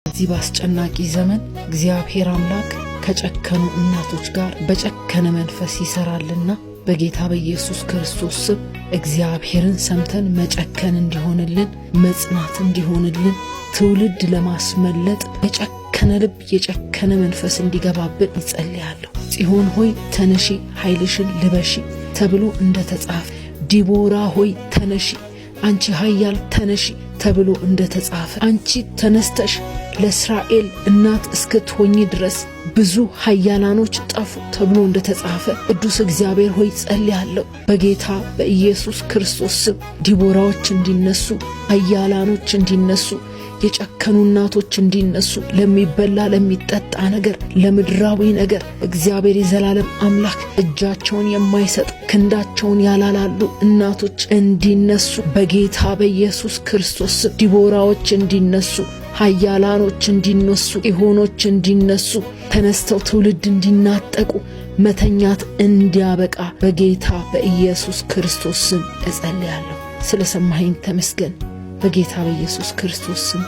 እዚህ ባስጨናቂ ዘመን እግዚአብሔር አምላክ ከጨከኑ እናቶች ጋር በጨከነ መንፈስ ይሰራልና በጌታ በኢየሱስ ክርስቶስ ስም እግዚአብሔርን ሰምተን መጨከን እንዲሆንልን መጽናት እንዲሆንልን ትውልድ ለማስመለጥ የጨከነ ልብ የጨከነ መንፈስ እንዲገባብን ይጸልያለሁ። ጽዮን ሆይ ተነሺ ኃይልሽን ልበሺ ተብሎ እንደተጻፈ ዲቦራ ሆይ ተነሺ አንቺ ኃያል ተነሺ ተብሎ እንደተጻፈ አንቺ ተነስተሽ ለእስራኤል እናት እስክትሆኚ ድረስ ብዙ ኃያላኖች ጠፉ ተብሎ እንደተጻፈ ቅዱስ እግዚአብሔር ሆይ ጸልያለሁ በጌታ በኢየሱስ ክርስቶስ ስም ዲቦራዎች እንዲነሱ ኃያላኖች እንዲነሱ የጨከኑ እናቶች እንዲነሱ ለሚበላ ለሚጠጣ ነገር ለምድራዊ ነገር እግዚአብሔር የዘላለም አምላክ እጃቸውን የማይሰጥ ክንዳቸውን ያላላሉ እናቶች እንዲነሱ በጌታ በኢየሱስ ክርስቶስ ዲቦራዎች እንዲነሱ ኃያላኖች እንዲነሱ ጽዮኖች እንዲነሱ ተነስተው ትውልድ እንዲናጠቁ መተኛት እንዲያበቃ በጌታ በኢየሱስ ክርስቶስ ስም እጸልያለሁ። ስለሰማኸኝ ተመስገን። በጌታ በኢየሱስ ክርስቶስ ስም